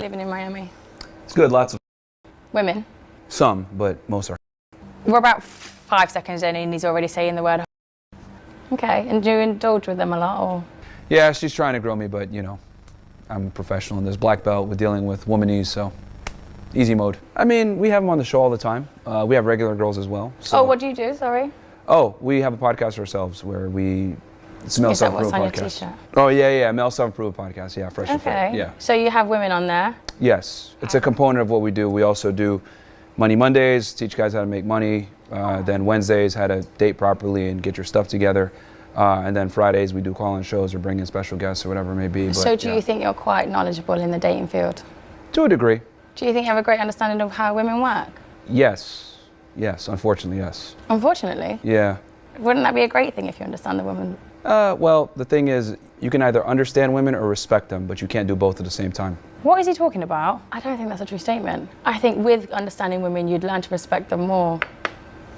living in Miami? It's good, lots of Women? some, but most are. We're about 5 seconds in and he's already saying the word. Okay, and do you indulge with them a lot, or? Yeah, she's trying to grow me, but you know, I'm a professional in this black belt with dealing with womanese, so easy mode. I mean, we have them on the show all the time. We have regular girls as well. So. Oh, what do you do, sorry? Oh, we have a podcast ourselves where it's a male self-improvement podcast. T-shirt? Oh, yeah, male self-improvement podcast, yeah, fresh and fit, yeah. So you have women on there? Yes, it's a component of what we do. We also do Money Mondays, teach guys how to make money. Then Wednesdays, how to date properly and get your stuff together. And then Fridays, we do call-in shows or bring in special guests or whatever it may be. So do you think you're quite knowledgeable in the dating field? To a degree. Do you think you have a great understanding of how women work? Yes, unfortunately, yes. Unfortunately? Yeah. Wouldn't that be a great thing if you understand the women? Well, the thing is, you can either understand women or respect them, but you can't do both at the same time. What is he talking about? I don't think that's a true statement. I think with understanding women, you'd learn to respect them more.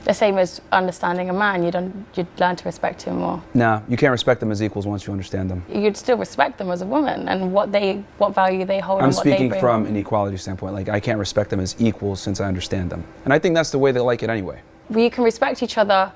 The same as understanding a man, you'd learn to respect him more. No, you can't respect them as equals once you understand them. You'd still respect them as a woman and what value they hold. I'm speaking from an equality standpoint. Like, I can't respect them as equals since I understand them. And I think that's the way they like it anyway. We can respect each other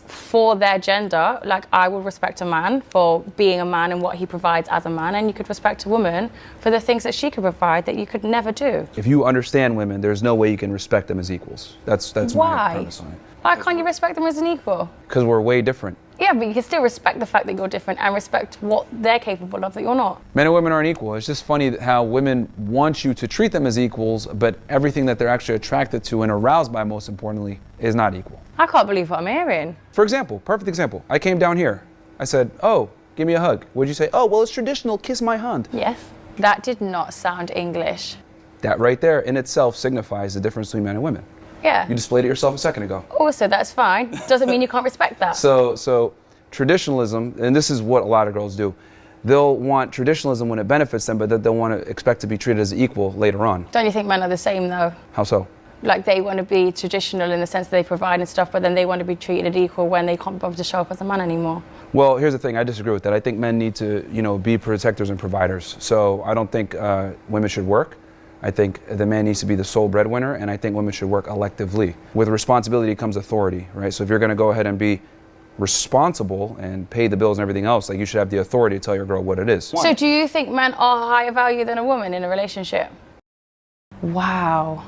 for their gender. Like, I would respect a man for being a man and what he provides as a man, and you could respect a woman for the things that she could provide that you could never do. If you understand women, there's no way you can respect them as equals. That's my premise on it. Why can't you respect them as an equal? Because we're way different. Yeah, but you can still respect the fact that you're different and respect what they're capable of that you're not. Men and women aren't equal. It's just funny how women want you to treat them as equals, but everything that they're actually attracted to and aroused by, most importantly, is not equal. I can't believe what I'm hearing. For example, perfect example. I came down here. I said, oh, give me a hug. What'd you say? Oh, well, it's traditional, kiss my hand. Yes. That did not sound English. That right there in itself signifies the difference between men and women. Yeah. You displayed it yourself a second ago. Also, that's fine. Doesn't mean you can't respect that. So traditionalism, and this is what a lot of girls do, they'll want traditionalism when it benefits them, but they'll want to expect to be treated as equal later on. Don't you think men are the same, though? How so? Like, they want to be traditional in the sense that they provide and stuff, but then they want to be treated equal when they can't bother to show up as a man anymore. Well, here's the thing. I disagree with that. I think men need to, be protectors and providers. So I don't think women should work. I think the man needs to be the sole breadwinner, and I think women should work electively. With responsibility comes authority, right? So if you're going to go ahead and be responsible and pay the bills and everything else, like, you should have the authority to tell your girl what it is. So do you think men are higher value than a woman in a relationship? Wow.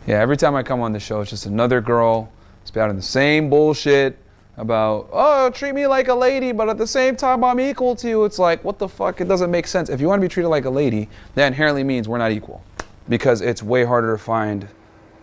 Yeah, every time I come on the show, it's just another girl spouting the same bullshit about, oh, treat me like a lady, but at the same time, I'm equal to you. It's like, what the fuck? It doesn't make sense. If you want to be treated like a lady, that inherently means we're not equal. Because it's way harder to find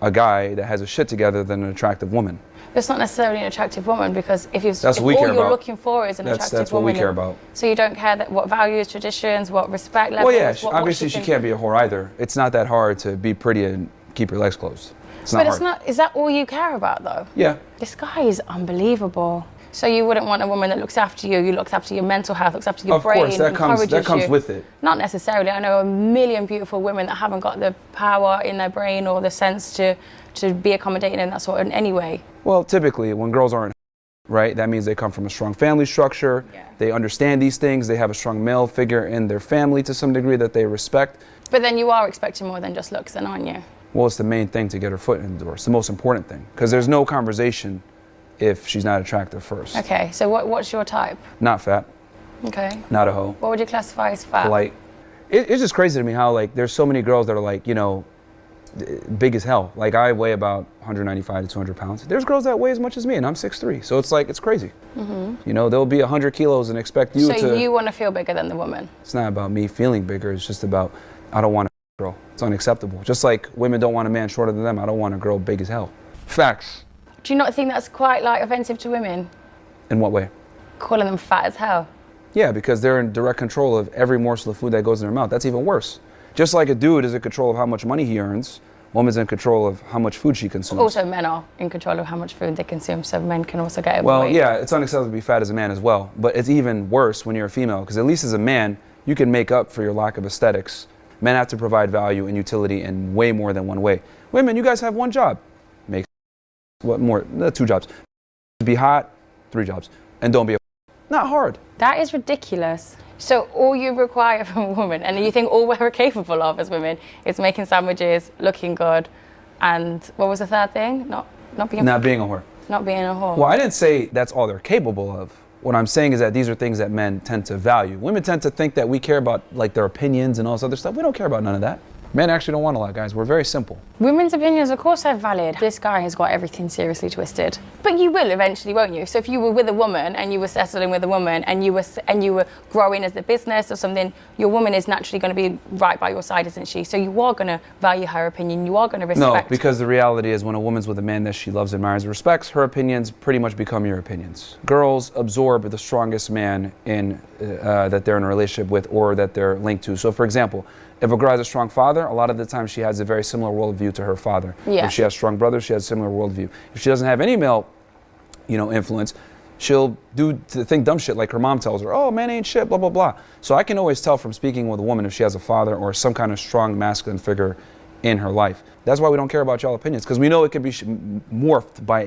a guy that has a shit together than an attractive woman. It's not necessarily an attractive woman, because if That's all you're looking for is an attractive woman. That's what we care about. So you don't care what values, traditions, what respect levels. Well, yeah, obviously she can't be a whore either. It's not that hard to be pretty and keep your legs closed. It's not hard. Is that all you care about, though? Yeah. This guy is unbelievable. So you wouldn't want a woman that looks after you, looks after your mental health, looks after your brain, Of course, that comes with it. Not necessarily. I know a million beautiful women that haven't got the power in their brain or the sense to be accommodating in that sort of any way. Well, typically, when girls aren't, right, that means they come from a strong family structure. Yeah. They understand these things. They have a strong male figure in their family to some degree that they respect. But then you are expecting more than just looks, then, aren't you? Well, it's the main thing to get her foot in the door. It's the most important thing, because there's no conversation if she's not attractive first. Okay, so what's your type? Not fat. Okay. Not a hoe. What would you classify as fat? Polite. It's just crazy to me how, like, there's so many girls that are, like, big as hell. Like, I weigh about 195 to 200 pounds. There's girls that weigh as much as me, and I'm 6'3". So it's like, it's crazy. Mm-hmm. They'll be 100 kilos and expect you to... So you want to feel bigger than the woman? It's not about me feeling bigger. It's just about, I don't want a girl. It's unacceptable. Just like women don't want a man shorter than them. I don't want a girl big as hell. Facts. Do you not think that's quite, offensive to women? In what way? Calling them fat as hell. Yeah, because they're in direct control of every morsel of food that goes in their mouth. That's even worse. Just like a dude is in control of how much money he earns, woman's in control of how much food she consumes. Also, men are in control of how much food they consume, so men can also get overweight. Well, yeah, it's unacceptable to be fat as a man as well, but it's even worse when you're a female, because at least as a man, you can make up for your lack of aesthetics. Men have to provide value and utility in way more than one way. Women, you guys have one job. Make what more? 2 jobs. Be hot, 3 jobs. And don't be a... Not hard. That is ridiculous. So all you require from a woman, and you think all we're capable of as women, is making sandwiches, looking good, and what was the third thing? Not being a whore. Not being a whore. Well, I didn't say that's all they're capable of. What I'm saying is that these are things that men tend to value. Women tend to think that we care about like their opinions and all this other stuff. We don't care about none of that. Men actually don't want a lot, guys. We're very simple. Women's opinions, of course, are valid. This guy has got everything seriously twisted. But you will eventually, won't you? So if you were with a woman and you were settling with a woman and you were growing as a business or something, your woman is naturally going to be right by your side, isn't she? So you are going to value her opinion. You are going to respect. No, because the reality is when a woman's with a man that she loves, admires, and respects, her opinions pretty much become your opinions. Girls absorb the strongest man in that they're in a relationship with or that they're linked to. So for example, if a girl has a strong father, a lot of the time she has a very similar worldview to her father. Yeah. If she has strong brothers, she has a similar worldview. If she doesn't have any male, influence, she'll think dumb shit like her mom tells her, oh, man ain't shit, blah, blah, blah. So I can always tell from speaking with a woman if she has a father or some kind of strong masculine figure in her life. That's why we don't care about y'all opinions, because we know it could be morphed by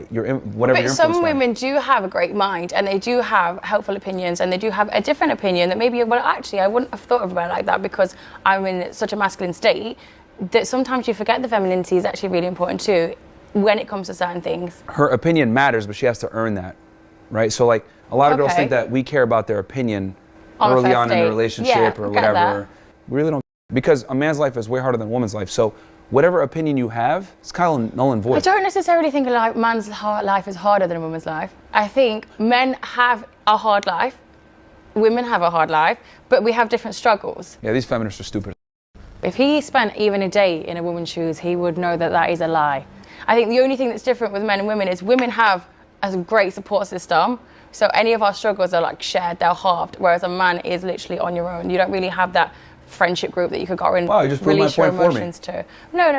whatever you're some women do have a great mind and they do have helpful opinions and they do have a different opinion that maybe, well, actually, I wouldn't have thought about it like that because I'm in such a masculine state that sometimes you forget the femininity is actually really important too when it comes to certain things. Her opinion matters, but she has to earn that, right? So like a lot of girls think that we care about their opinion early on in the relationship or whatever. We really don't, because a man's life is way harder than a woman's life. So whatever opinion you have, it's kind of null and void. I don't necessarily think a man's life is harder than a woman's life. I think men have a hard life, women have a hard life, but we have different struggles. Yeah, these feminists are stupid. If he spent even a day in a woman's shoes, he would know that that is a lie. I think the only thing that's different with men and women is women have a great support system. So any of our struggles are like shared, they're halved, whereas a man is literally on your own. You don't really have that friendship group that you could go and release your emotions to. No.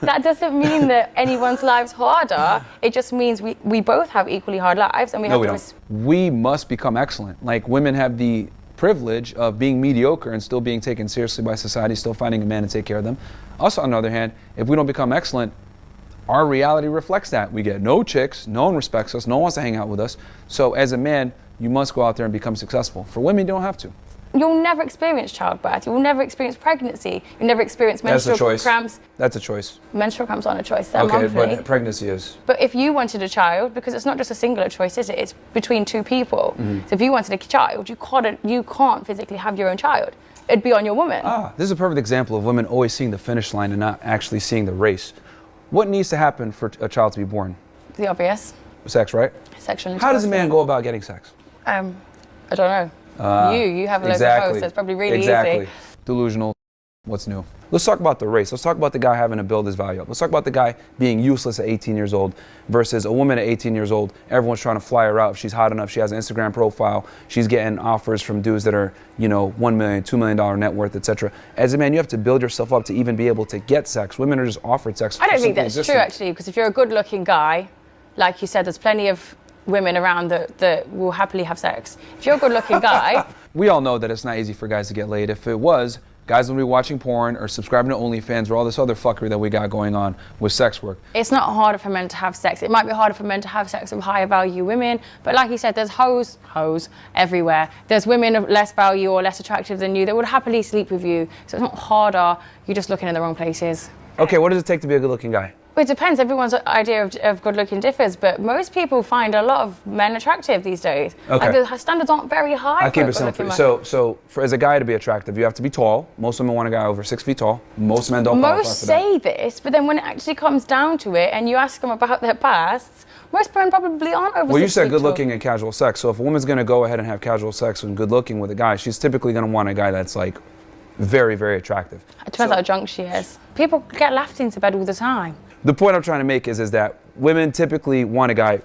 That doesn't mean that anyone's life's harder. It just means we both have equally hard lives and we have to. We must become excellent. Like women have the privilege of being mediocre and still being taken seriously by society, still finding a man to take care of them. Us, on the other hand, if we don't become excellent, our reality reflects that. We get no chicks, no one respects us, no one wants to hang out with us. So as a man, you must go out there and become successful. For women, you don't have to. You'll never experience childbirth. You'll never experience pregnancy. You'll never experience menstrual cramps. That's a choice. Menstrual cramps aren't a choice. They're okay, monthly. But pregnancy is. But if you wanted a child, because it's not just a singular choice, is it? It's between two people. Mm-hmm. So if you wanted a child, you can't physically have your own child. It'd be on your woman. This is a perfect example of women always seeing the finish line and not actually seeing the race. What needs to happen for a child to be born? The obvious. Sex, right? Sexual intercourse. How does a man go about getting sex? I don't know. You have loads of hosts, so it's probably really easy. Delusional. What's new? Let's talk about the race. Let's talk about the guy having to build his value up. Let's talk about the guy being useless at 18 years old versus a woman at 18 years old. Everyone's trying to fly her out. If she's hot enough, she has an Instagram profile. She's getting offers from dudes that are, $1 million, $2 million net worth, etc. As a man, you have to build yourself up to even be able to get sex. Women are just offered sex. I don't think that's true, actually, because if you're a good-looking guy, like you said, there's plenty of women around that will happily have sex. If you're a good-looking guy... We all know that it's not easy for guys to get laid. If it was, guys would be watching porn or subscribing to OnlyFans or all this other fuckery that we got going on with sex work. It's not harder for men to have sex. It might be harder for men to have sex with higher value women, but like you said, there's hoes everywhere. There's women of less value or less attractive than you that would happily sleep with you. So it's not harder. You're just looking in the wrong places. Okay, what does it take to be a good-looking guy? Well, it depends. Everyone's idea of good looking differs, but most people find a lot of men attractive these days. Okay. Like the standards aren't very high. I'll keep it simple. So as a guy to be attractive, you have to be tall. Most women want a guy over 6 feet tall. Most men don't qualify for that. Most say this, but then when it actually comes down to it and you ask them about their pasts, most men probably aren't over 6 feet tall. Well, you said good looking and casual sex. So if a woman's going to go ahead and have casual sex and good looking with a guy, she's typically going to want a guy that's like very, very attractive. It depends how drunk she is. People get laughed into bed all the time. The point I'm trying to make is that women typically want a guy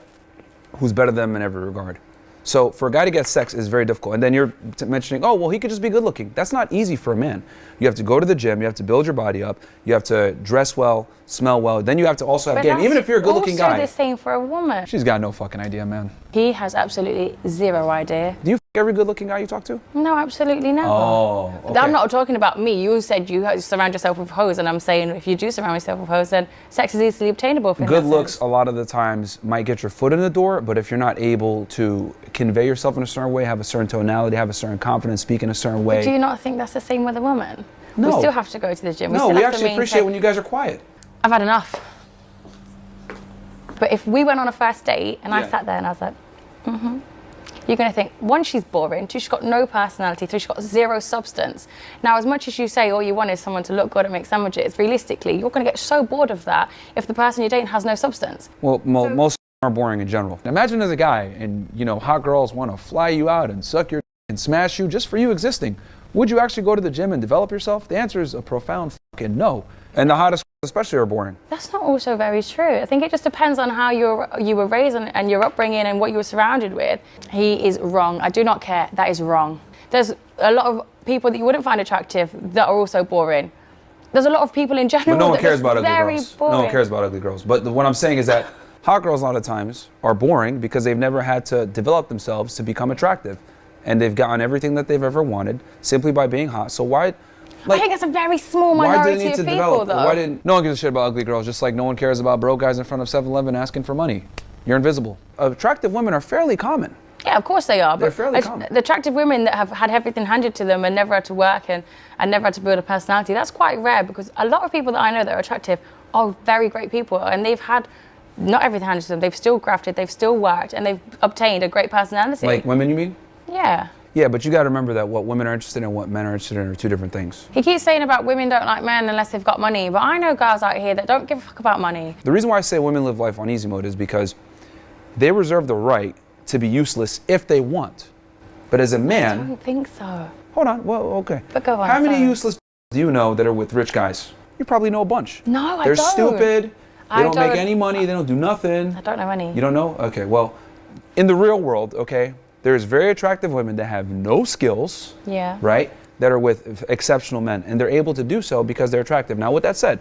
who's better than them in every regard. So for a guy to get sex is very difficult. And then you're mentioning, oh, well, he could just be good looking. That's not easy for a man. You have to go to the gym. You have to build your body up. You have to dress well, smell well. Then you have to also have game. Even if you're a good looking guy. Also the same for a woman. She's got no fucking idea, man. He has absolutely zero idea. Do you every good-looking guy you talk to? No, absolutely never. Oh, okay. I'm not talking about me. You said you surround yourself with hoes, and I'm saying if you do surround yourself with hoes, then sex is easily obtainable. Good looks a lot of the times might get your foot in the door, but if you're not able to convey yourself in a certain way, have a certain tonality, have a certain confidence, speak in a certain way. But do you not think that's the same with a woman? No. We still have to go to the gym. No, we actually appreciate when you guys are quiet. I've had enough. But if we went on a first date and I sat there and I was like, you're going to think, one, she's boring, two, she's got no personality, three, she's got zero substance. Now, as much as you say all you want is someone to look good and make sandwiches, realistically, you're going to get so bored of that if the person you're dating has no substance. Well, most are boring in general. Imagine as a guy and, hot girls want to fly you out and suck your and smash you just for you existing. Would you actually go to the gym and develop yourself? The answer is a profound fucking no. And the hottest especially are boring. That's not also very true. I think it just depends on how you were raised and your upbringing and what you were surrounded with. He is wrong. I do not care. That is wrong. There's a lot of people that you wouldn't find attractive that are also boring. There's a lot of people in general. But no one that cares about ugly very girls. boring. No one cares about ugly girls. But what I'm saying is that hot girls a lot of times are boring because they've never had to develop themselves to become attractive. And they've gotten everything that they've ever wanted simply by being hot. So why? I think it's a very small minority of people, though. No one gives a shit about ugly girls, just like no one cares about broke guys in front of 7-Eleven asking for money. You're invisible. Attractive women are fairly common. Yeah, of course they are. They're fairly common. The attractive women that have had everything handed to them and never had to work and never had to build a personality, that's quite rare because a lot of people that I know that are attractive are very great people and they've had not everything handed to them. They've still grafted, they've still worked, and they've obtained a great personality. Like women, you mean? Yeah. Yeah, but you got to remember that what women are interested in and what men are interested in are two different things. He keeps saying about women don't like men unless they've got money, but I know girls out here that don't give a fuck about money. The reason why I say women live life on easy mode is because they reserve the right to be useless if they want. But as a man... I don't think so. Hold on, well, okay. But go on. How many useless do you know that are with rich guys? You probably know a bunch. No, I They're don't. stupid, they don't make any money, they don't do nothing. I don't know any. You don't know? Okay, well, in the real world, okay, there's very attractive women that have no skills, right, that are with exceptional men, and they're able to do so because they're attractive. Now, with that said,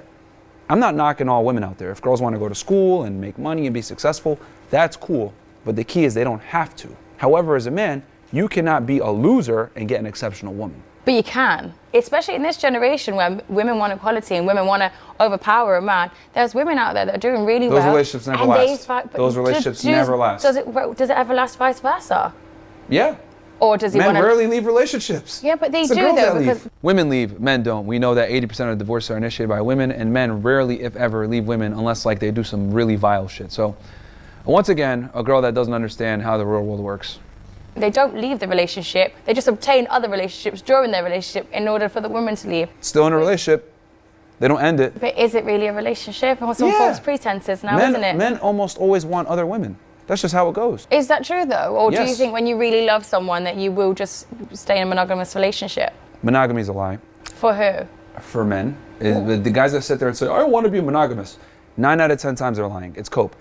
I'm not knocking all women out there. If girls want to go to school and make money and be successful, that's cool, but the key is they don't have to. However, as a man, you cannot be a loser and get an exceptional woman. But you can, especially in this generation where women want equality and women want to overpower a man. There's women out there that are doing really well. Those relationships never last. Those relationships never last. Does it ever last vice versa? Yeah. Or does he Men want to... rarely leave relationships. Yeah, but they It's do the girls though. that Because leave. Women leave, men don't. We know that 80% of divorces are initiated by women, and men rarely, if ever, leave women unless like they do some really vile shit. So, once again, a girl that doesn't understand how the real world works. they don't leave the relationship. They just obtain other relationships during their relationship in order for the woman to leave. Still in a relationship. They don't end it. But is it really a relationship? Or some false pretenses now, isn't it? Men almost always want other women. That's just how it goes. Is that true though? Or do you Yes. think when you really love someone that you will just stay in a monogamous relationship? Monogamy is a lie. For who? For men. The guys that sit there and say, I want to be monogamous. 9 out of 10 times they're lying. It's cope.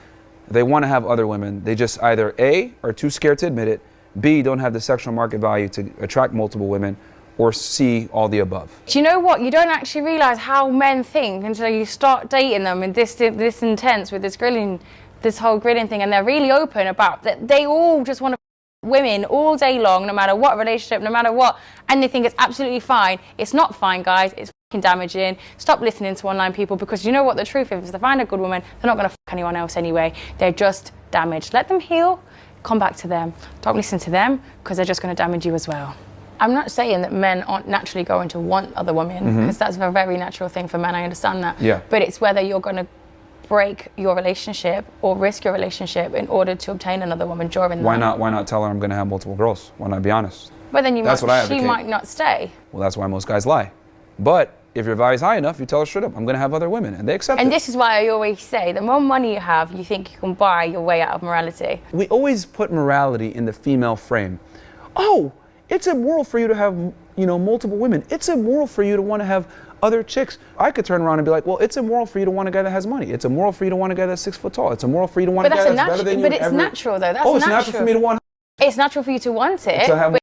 They want to have other women. They just either A, are too scared to admit it, B, don't have the sexual market value to attract multiple women, or C, all the above. Do you know what? You don't actually realise how men think until you start dating them in this intense with this whole grilling thing, and they're really open about that. They all just want to women all day long, no matter what relationship, no matter what, and they think it's absolutely fine. It's not fine, guys. It's fucking damaging. Stop listening to online people, because you know what the truth is. If they find a good woman, they're not going to fuck anyone else anyway. They're just damaged. Let them heal. Come back to them. Don't listen to them, because they're just going to damage you as well. I'm not saying that men aren't naturally going to want other women, because that's a very natural thing for men. I understand that. Yeah. But it's whether you're going to break your relationship or risk your relationship in order to obtain another woman during that. Why not tell her I'm going to have multiple girls? Why not be honest? But then That's what I advocate. she might not stay. Well, that's why most guys lie. But if your value's high enough, you tell her straight up, I'm going to have other women, and they accept it. And this is why I always say, the more money you have, you think you can buy your way out of morality. We always put morality in the female frame. Oh, it's immoral for you to have, multiple women. It's immoral for you to want to have other chicks. I could turn around and be like, well, it's immoral for you to want a guy that has money. It's immoral for you to want a guy that's 6 foot tall. It's immoral for you to want a guy that's better than you. But it's natural though. That's it's natural. natural for me to want. It's natural for you to want it. To have